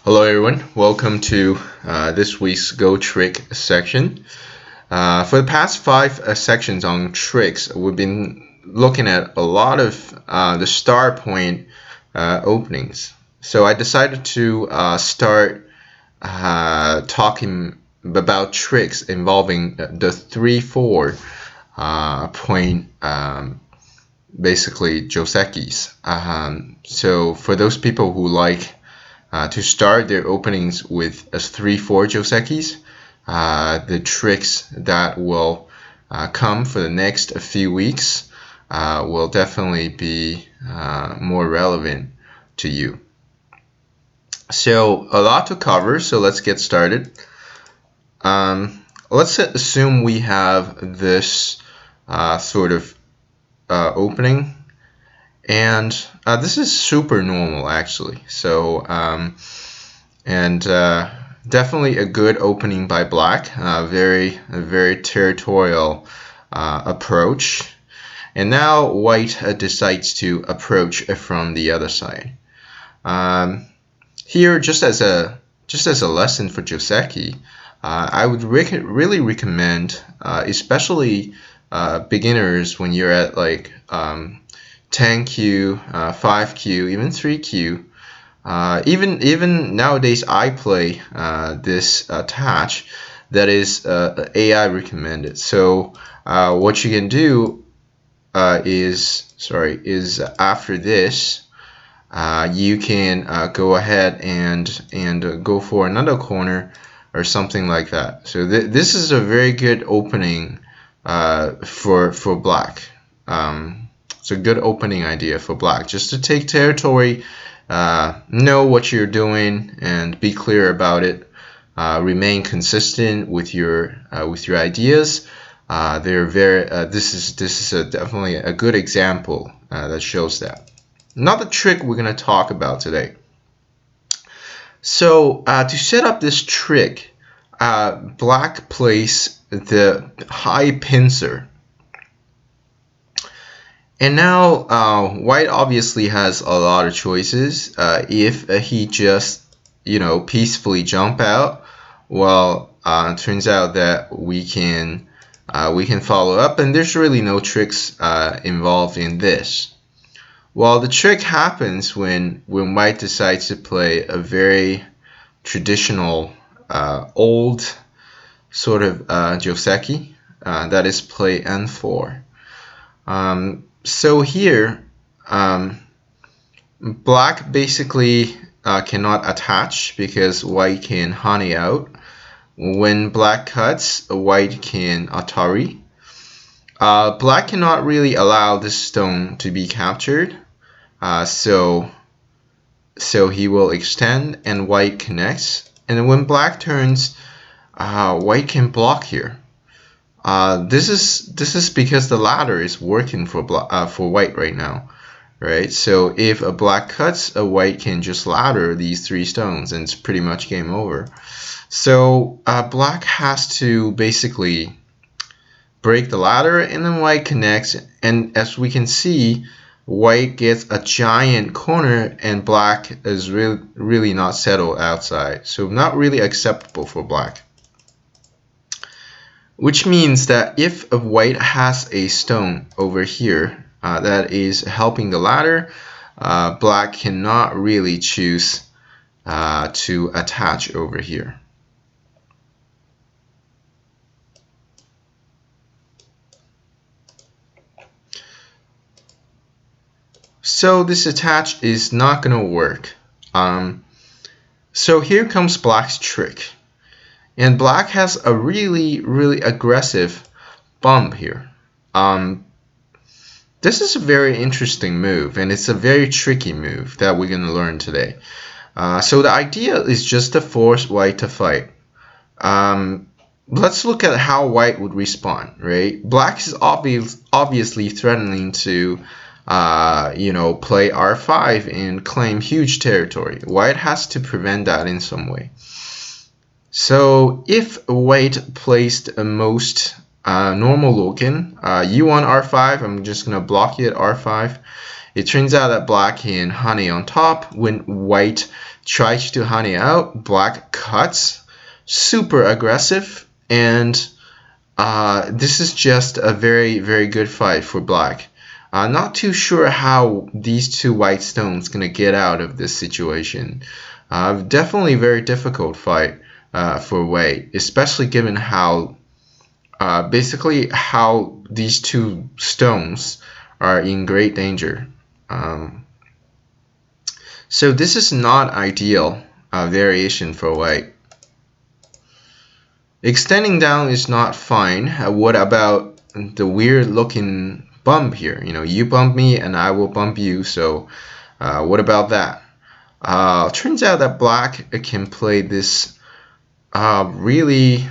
Hello everyone, welcome to this week's Go Trick section. For the past five sections on tricks, we've been looking at a lot of the star point openings. So I decided to start talking about tricks involving the 3-4 point basically josekis. So for those people who like to start their openings with a 3-4 josekis, the tricks that will come for the next few weeks will definitely be more relevant to you. So a lot to cover, so let's get started. Let's assume we have this sort of opening. And this is super normal actually. So definitely a good opening by black. Very territorial approach. And now white decides to approach from the other side. Here, just as a lesson for joseki, I would really recommend, especially beginners, when you're at like 10Q, 5Q, even 3Q. Even nowadays, I play this attach that is AI recommended. So what you can do is after this, you can go ahead and go for another corner or something like that. So this is a very good opening for black. It's a good opening idea for black, just to take territory, know what you're doing, and be clear about it. Remain consistent with your ideas. They're very. This is definitely a good example that shows that. Another trick we're gonna talk about today. So to set up this trick, black plays the high pincer. And now white obviously has a lot of choices. If he just peacefully jump out, well, it turns out that we can follow up, and there's really no tricks involved in this. Well, the trick happens when white decides to play a very traditional old sort of joseki, that is play n4. So here, black basically cannot attach because white can honey out. When black cuts, white can atari. Black cannot really allow this stone to be captured, so he will extend and white connects. And when black turns, white can block here. This is because the ladder is working for white right now, right? So if a black cuts, a white can just ladder these three stones, and it's pretty much game over. So black has to basically break the ladder, and then white connects. And as we can see, white gets a giant corner, and black is really not settled outside. So not really acceptable for black. Which means that if a white has a stone over here that is helping the ladder, black cannot really choose to attach over here. So this attach is not going to work. So here comes black's trick. And black has a really aggressive bump here. This is a very interesting move, and it's a very tricky move that we're going to learn today. So the idea is just to force white to fight. Let's look at how white would respond, right? Black is obviously threatening to play r5 and claim huge territory. White has to prevent that in some way. So if white placed a most normal looking, u1 r5, I'm just going to block you at r5, It turns out that black can honey on top. When white tries to honey out, black cuts, super aggressive, and this is just a very, very good fight for black. Not too sure how these two white stones gonna get out of this situation. Definitely very difficult fight for white, especially given how basically how these two stones are in great danger. So this is not ideal variation for white. Extending down is not fine. What about the weird looking bump here? You know, you bump me and I will bump you. So what about that? Turns out that black can play this really,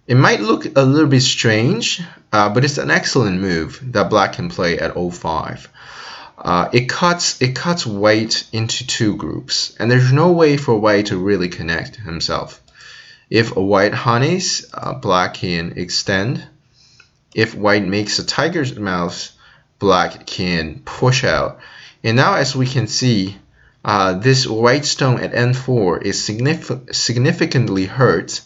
it might look a little bit strange, but it's an excellent move that black can play at 05. It cuts white into two groups, and there's no way for white to really connect himself. If white honeys, black can extend. If white makes a tiger's mouth, black can push out. And now, as we can see, this white stone at N4 is significantly hurt.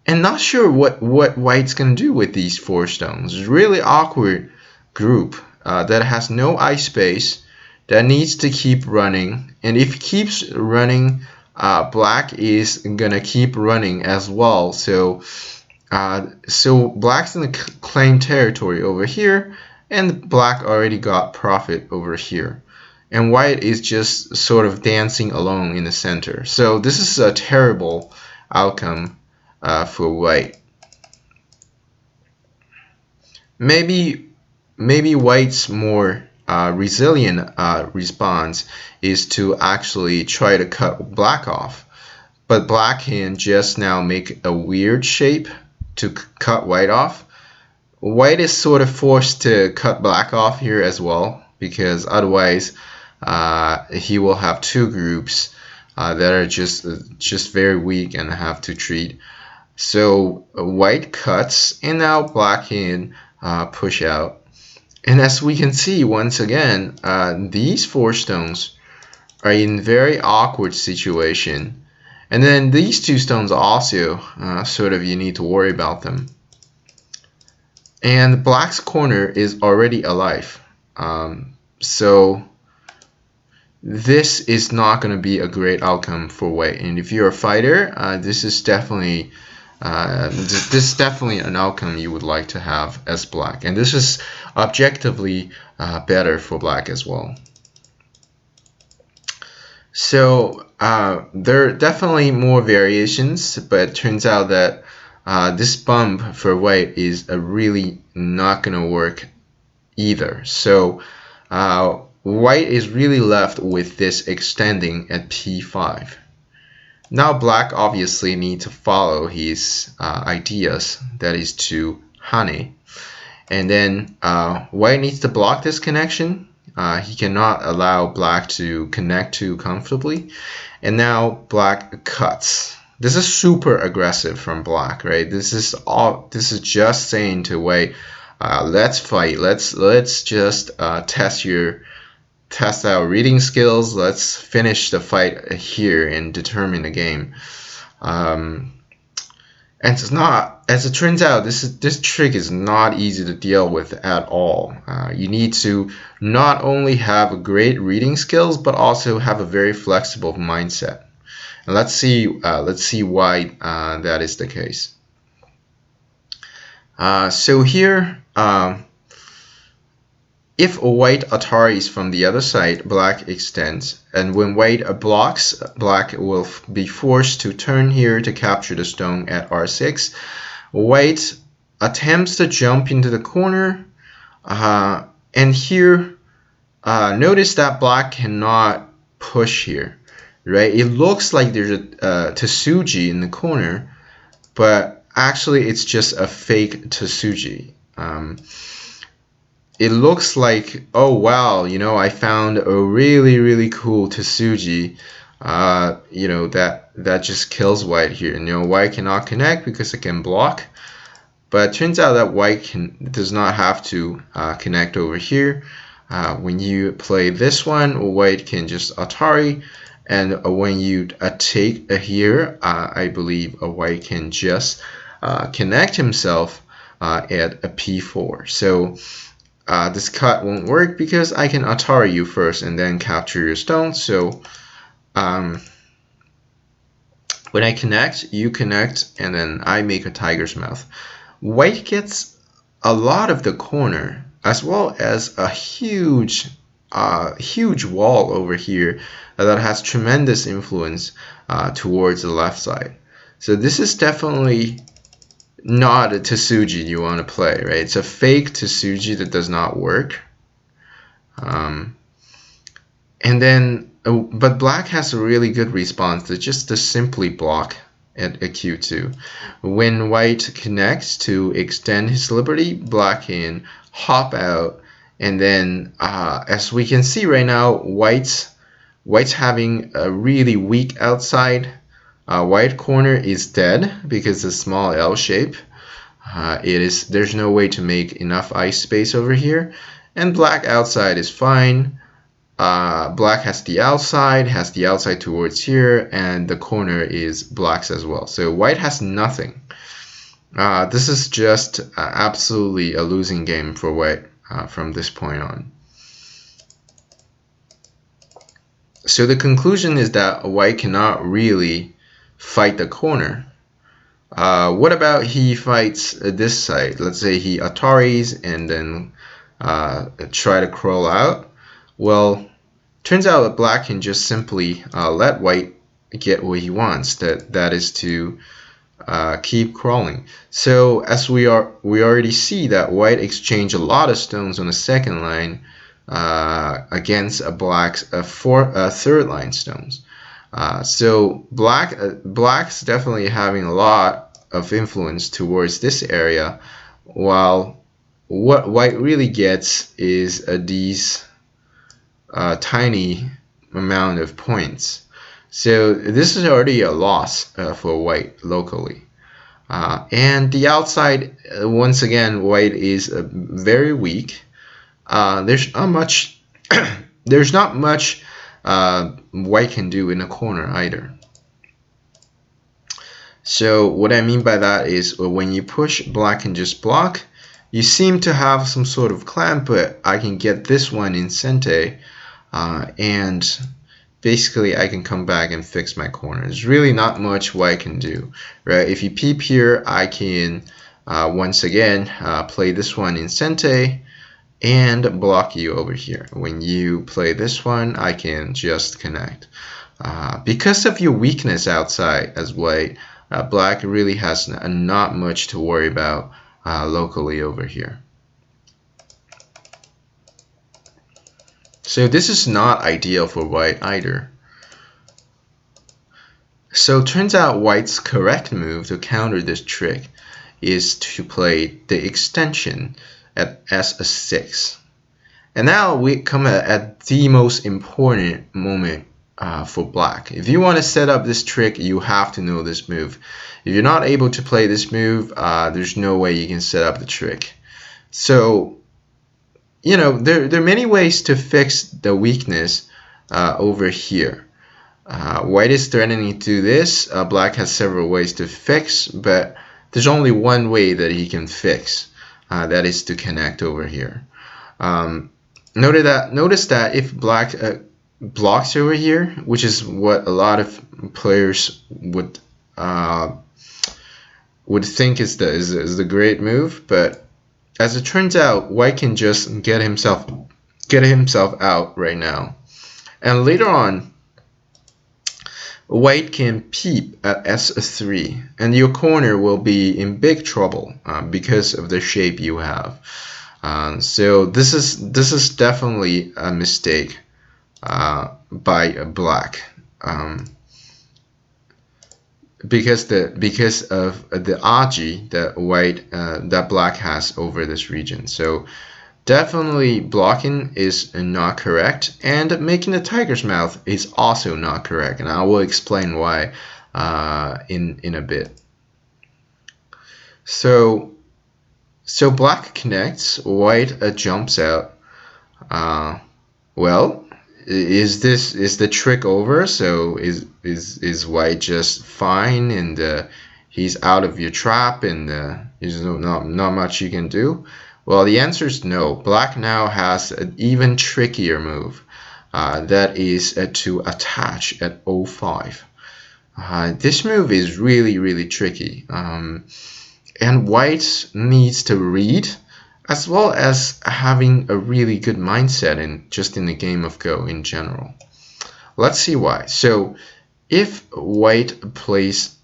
And not sure what white's going to do with these four stones. It's a really awkward group that has no eye space, that needs to keep running. And if it keeps running, black is going to keep running as well. So black's in the claim territory over here, and black already got profit over here. And white is just sort of dancing along in the center. So this is a terrible outcome for white. Maybe white's more resilient response is to actually try to cut black off, but black can just now make a weird shape to cut white off. White is sort of forced to cut black off here as well, because otherwise he will have two groups that are just very weak and have to treat. So white cuts, and now black can push out. And as we can see, once again, these four stones are in very awkward situation. And then these two stones also sort of you need to worry about them. And black's corner is already alive. So this is not going to be a great outcome for white. And if you're a fighter, this is definitely an outcome you would like to have as black. And this is objectively better for black as well. So there are definitely more variations, but it turns out that this bump for white is really not going to work either. So white is really left with this extending at P5. Now black obviously needs to follow his ideas, that is to honey. And then white needs to block this connection. He cannot allow black to connect too comfortably. And now black cuts. This is super aggressive from black, right? This is just saying to white, let's fight. Let's just test our reading skills. Let's finish the fight here and determine the game. And it's not, as it turns out, this trick is not easy to deal with at all. You need to not only have great reading skills, but also have a very flexible mindset. And let's see why that is the case. So here, if white attaries from the other side, black extends. And when white blocks, black will be forced to turn here to capture the stone at R6. White attempts to jump into the corner. And here, notice that black cannot push here, right? It looks like there's a tesuji in the corner, but actually it's just a fake tesuji. It looks like, oh wow, you know, I found a really cool tesuji, you know, that just kills white here. You know, white cannot connect because it can block, but it turns out that white does not have to connect over here. When you play this one, white can just Atari, and when you take here, I believe white can just connect himself at a p4. So this cut won't work because I can Atari you first and then capture your stone. So when I connect, you connect, and then I make a tiger's mouth. White gets a lot of the corner, as well as a huge wall over here that has tremendous influence towards the left side. So this is definitely not a tesuji you want to play, right? It's a fake tesuji that does not work. And then, but black has a really good response to simply block at a q2. When white connects to extend his liberty, black can hop out, and then as we can see right now, white's having a really weak outside. White corner is dead because it's a small L shape. There's no way to make enough ice space over here, and black outside is fine. Black has the outside towards here, and the corner is black's as well. So white has nothing. This is just absolutely a losing game for white from this point on. So the conclusion is that white cannot really fight the corner. What about he fights this side? Let's say he Ataris and then try to crawl out. Well, turns out that black can just simply let white get what he wants. That is to keep crawling. So as we already see that white exchanged a lot of stones on the second line against a black's third line stones. So black's definitely having a lot of influence towards this area, while what white really gets is these tiny amount of points. So this is already a loss for white locally. And the outside, once again, white is very weak. There's not much white can do in a corner either. So what I mean by that is when you push, black can just block. You seem to have some sort of clamp, but I can get this one in sente, and basically I can come back and fix my corner. There's really not much white can do, right? If you peep here, I can once again play this one in sente and block you over here. When you play this one, I can just connect. Because of your weakness outside as white, black really has not much to worry about locally over here. So this is not ideal for white either. So it turns out white's correct move to counter this trick is to play the extension at S6. And now we come at the most important moment for black. If you want to set up this trick, you have to know this move. If you're not able to play this move, there's no way you can set up the trick. So, you know, there are many ways to fix the weakness over here. White is threatening to do this. Black has several ways to fix, but there's only one way that he can fix. That is to connect over here. Notice that if black blocks over here, which is what a lot of players would think is the great move, but as it turns out, white can just get himself out right now, and later on, white can peep at S3, and your corner will be in big trouble because of the shape you have. So this is definitely a mistake by black, because of the aji that black has over this region. So definitely blocking is not correct, and making a tiger's mouth is also not correct, and I will explain why in a bit. So black connects, white jumps out, Well, is the trick over? So is white just fine and he's out of your trap and there's not much you can do? Well, the answer is no. Black now has an even trickier move. That is to attach at 05. This move is really tricky. And white needs to read as well as having a really good mindset in the game of Go in general. Let's see why. So if white plays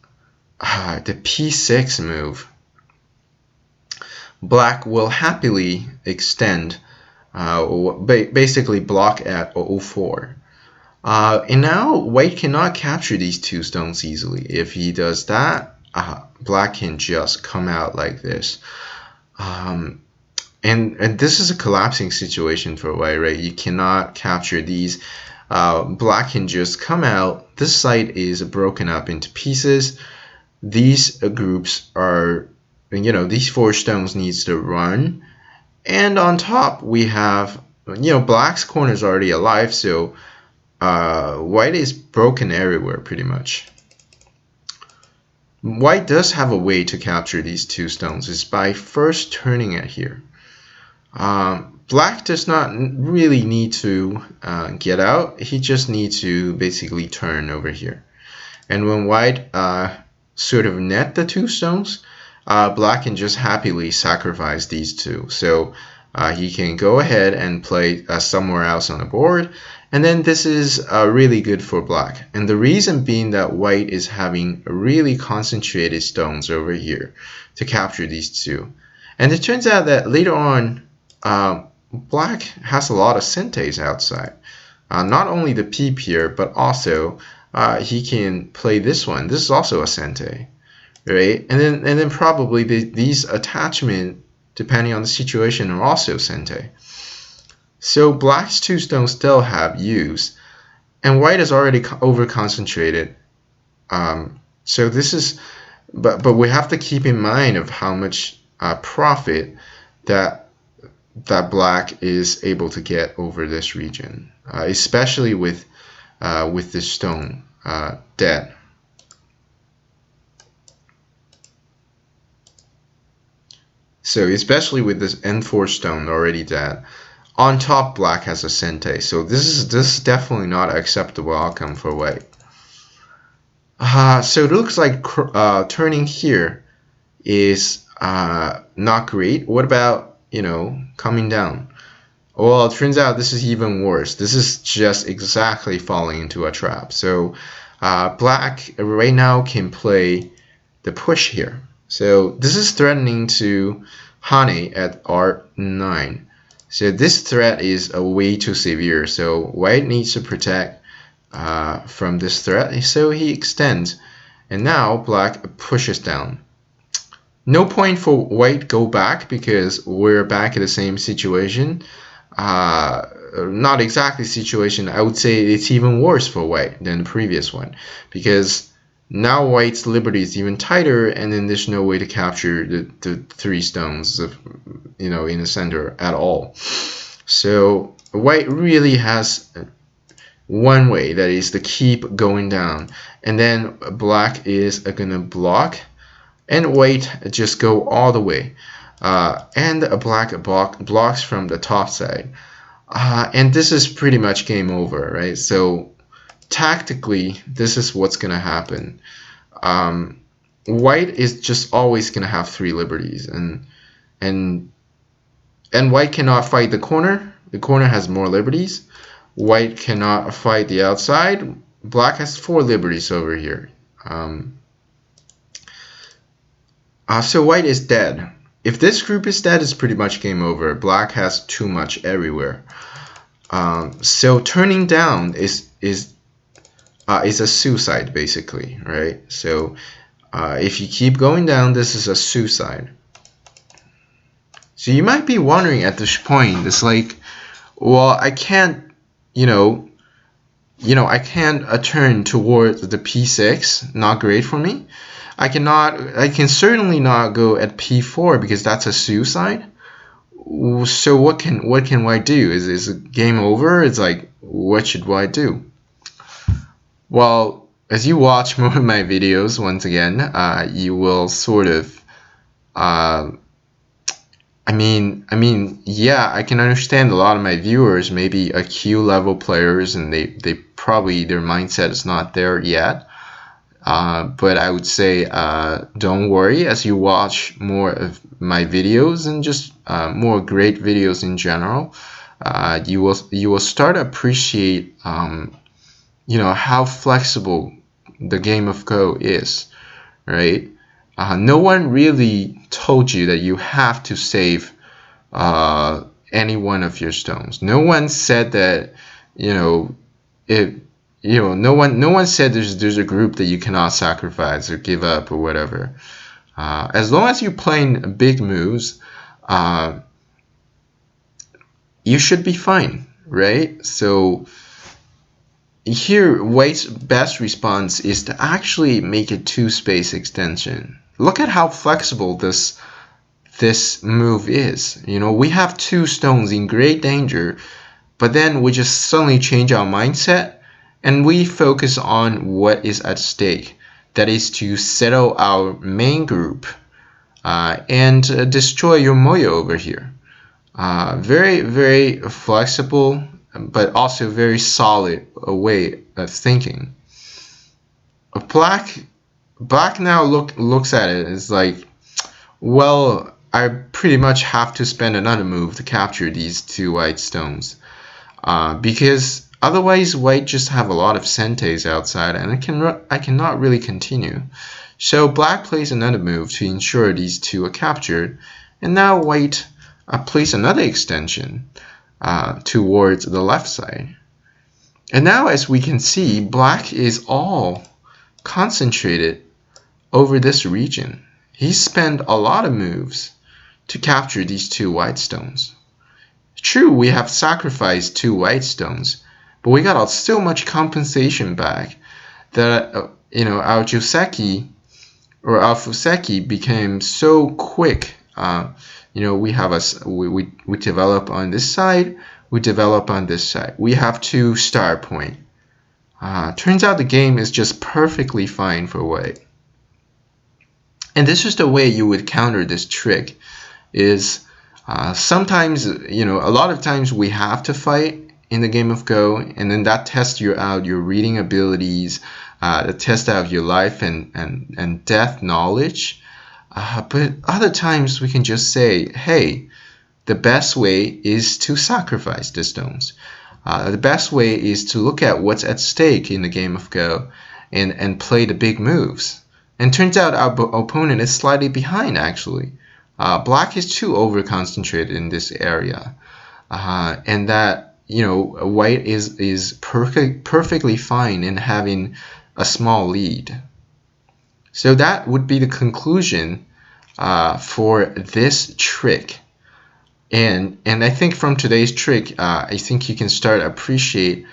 the p6 move, black will happily extend, basically block at 04. And now white cannot capture these two stones easily. If he does that, black can just come out like this. And this is a collapsing situation for white, right? You cannot capture these. Black can just come out. This side is broken up into pieces. These groups are, these 4 stones needs to run. And on top we have, black's corner is already alive, so white is broken everywhere pretty much. White does have a way to capture these 2 stones. It's by first turning it here. Black does not really need to get out. He just needs to basically turn over here. And when white sort of net the 2 stones, black can just happily sacrifice these 2. So he can go ahead and play somewhere else on the board. And then this is really good for black. And the reason being that white is having really concentrated stones over here to capture these 2. And it turns out that later on, black has a lot of sentes outside. Not only the peep here, but also he can play this one. This is also a sente, right? And then probably these attachment, depending on the situation, are also sente. So black's 2 stones still have use, and white is already over concentrated. So this is, but we have to keep in mind of how much profit that black is able to get over this region, especially with this stone dead. So especially with this N4 stone already dead, on top black has a sente. So this is definitely not an acceptable outcome for white. So it looks like turning here is not great. What about coming down? Well, it turns out this is even worse. This is just exactly falling into a trap. So black right now can play the push here. So this is threatening to Hane at R9. So this threat is way too severe. So white needs to protect from this threat. So he extends. And now black pushes down. No point for white go back because we're back in the same situation. Not exactly situation. I would say it's even worse for white than the previous one because now white's liberty is even tighter, and then there's no way to capture the 3 stones of, in the center at all. So white really has one way, that is to keep going down, and then black is gonna block. And white just go all the way. And a black blocks from the top side. And this is pretty much game over, right? So tactically, this is what's going to happen. White is just always going to have 3 liberties. And white cannot fight the corner. The corner has more liberties. White cannot fight the outside. Black has 4 liberties over here. So white is dead. If this group is dead, it's pretty much game over. Black has too much everywhere. So turning down is a suicide basically, right? So if you keep going down, this is a suicide. So you might be wondering at this point, it's like, well, I can't, I can't turn towards the P6. Not great for me. I can certainly not go at P4 because that's a suicide. So what can white do? Is it game over? It's like, what should white do? Well, as you watch more of my videos, once again, you will sort of, yeah, I can understand a lot of my viewers, maybe IQ level players, and they probably, their mindset is not there yet. But I would say, don't worry, as you watch more of my videos and just more great videos in general, you will start to appreciate, how flexible the game of Go is, right? No one really told you that you have to save any one of your stones. No one said that, no one said there's a group that you cannot sacrifice or give up or whatever. As long as you're playing big moves, you should be fine, right? So here, white's best response is to actually make a 2-space extension. Look at how flexible this move is. We have 2 stones in great danger, but then we just suddenly change our mindset and we focus on what is at stake. That is to settle our main group and destroy your moyo over here. Very, very flexible, but also very solid way of thinking. Black now looks at it as like, well, I pretty much have to spend another move to capture these 2 white stones, because otherwise white just have a lot of senteis outside and I cannot really continue. So black plays another move to ensure these 2 are captured, and now white plays another extension towards the left side. And now, as we can see, black is all concentrated over this region. He spent a lot of moves to capture these 2 white stones. True, we have sacrificed 2 white stones, but we got so much compensation back that our Joseki or our Fuseki became so quick. We have we develop on this side, we develop on this side. We have 2 star point. Turns out the game is just perfectly fine for white. And this is the way you would counter this trick. Is sometimes, a lot of times we have to fight in the game of Go, and then that tests out your reading abilities, that tests out your life and death knowledge. But other times we can just say, hey, the best way is to sacrifice the stones. The best way is to look at what's at stake in the game of Go and play the big moves. And turns out our opponent is slightly behind, actually. Black is too over-concentrated in this area. And that, white is perfectly fine in having a small lead. So that would be the conclusion for this trick. And I think from today's trick, I think you can start to appreciate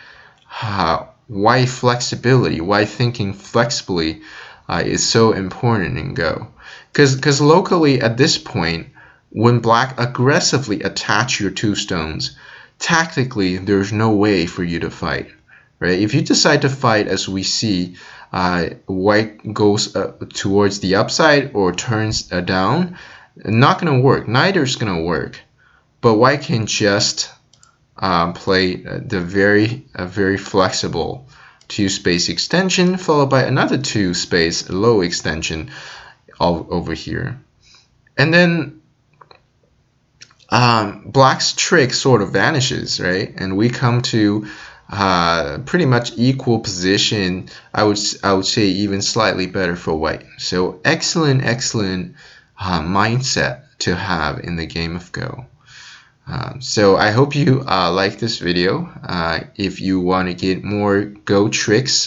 why flexibility, why thinking flexibly is so important in Go. Because locally at this point, when black aggressively attach your 2 stones, tactically there's no way for you to fight. Right? If you decide to fight, as we see, white goes towards the upside or turns down, not going to work. Neither is going to work. But white can just play the very flexible 2-space extension followed by another 2-space low extension over here. And then black's trick sort of vanishes, right? And we come to pretty much equal position. I would say even slightly better for white. So excellent mindset to have in the game of Go. So I hope you like this video. If you want to get more Go tricks,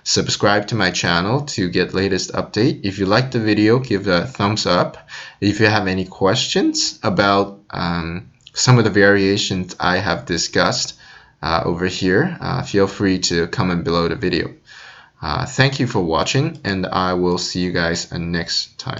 subscribe to my channel to get latest update. If you like the video, give a thumbs up. If you have any questions about some of the variations I have discussed over here, feel free to comment below the video. Thank you for watching, and I will see you guys next time.